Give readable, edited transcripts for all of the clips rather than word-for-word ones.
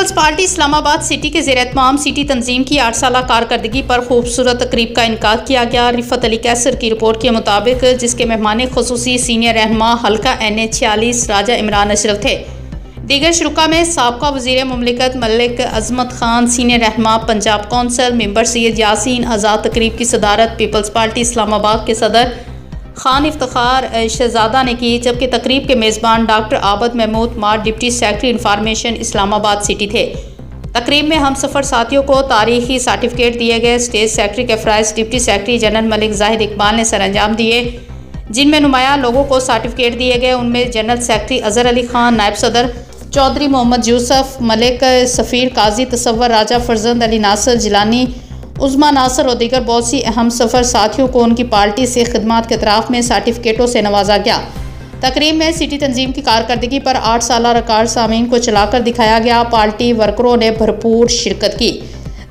Peoples party Islamabad city के ज़ेर-ए-एहतमाम city तंजीम की 8 साला कारकर्दगी पर खूबसूरत तकरीब का इनकाद किया गया। रिफत अली कैसर की रिपोर्ट के मुताबिक जिसके मेहमान खुसूसी सीनियर रहनुमा हल्का NA 46 राजा इमरान अशरफ थे। दीगर शुरा में साबका वज़ीर मुमलिकत मलिक अजमत खान, सीनियर रहनुमा पंजाब कौंसल मेंबर सैयद यासीन आज़ाद तकरीब की सदारत पीपल्स पार्टी इस्लामाबाद के सदर खान इफ्तिखार शहजादा ने की, जबकि तकरीब के मेज़बान डॉक्टर आबद महमूद मार deputy secretary information Islamabad city थे। तकरीब में हम सफ़र साथियों को तारीखी सर्टिफिकेट दिए गए। स्टेज सेक्रेटरी के फ़राइज़ deputy secretary general Malik Zahid Iqbal ने सर अंजाम दिए, जिनमें नुमाया लोगों को सर्टिफिकेट दिए गए। उनमें जनरल सेक्रेटरी अजहर अली खान, नायब सदर चौधरी मोहम्मद यूसुफ मलिक, सफ़ीर काजी तसव्वुर राजा फरजंद अली नासर जिलानी, उज़्मा नासर और दीगर बहुत सी अहम सफ़र साथियों को उनकी पार्टी से खिदमात के अतराफ़ में सर्टिफिकेटों से नवाजा गया। तकरीब में सिटी तंजीम की कारकर्दगी पर 8 साला रिकॉर्ड सामीन को चलाकर दिखाया गया। पार्टी वर्करों ने भरपूर शिरकत की।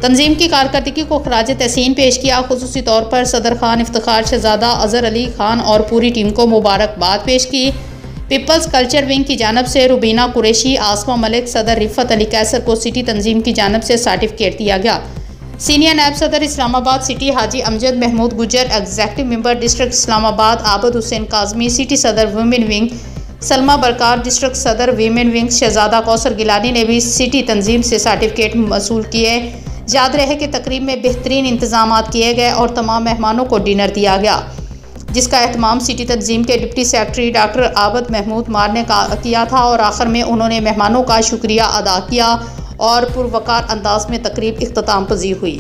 तंजीम की कारकर्दगी को खराज तहसीन पेश किया। खुसूसी तौर पर सदर खान इफ्तिखार शहजादा, अजहर अली खान और पूरी टीम को मुबारकबाद पेश की। पीपल्स कल्चर विंग की जानब से रुबीना कुरैशी, आसमा मलिक, सदर रिफत अली कैसर को सिटी तंजीम की जानब से सर्टिफिकेट दिया गया। सीनियर नायब सदर Islamabad city Haji Amjad Mahmood Gujjar, executive member district Islamabad Abid Hussain Kazmi, city सदर women wing Salma Barkar, district सदर वीमेन विंग शहजादा कौसर गिलानी ने भी सिटी तंजीम से सर्टिफिकेट मसूल किए। याद रहे कि तकरीब में बेहतरीन इंतजाम किए गए और तमाम मेहमानों को डिनर दिया गया, जिसका एहतमाम सिटी तंजीम के डिप्टी सेक्रेटरी डॉक्टर आबद महमूद मार ने किया था और आखिर में उन्होंने मेहमानों का शुक्रिया अदा किया और पुरवकार अंदाज में तकरीब इख्तिताम पजीर हुई।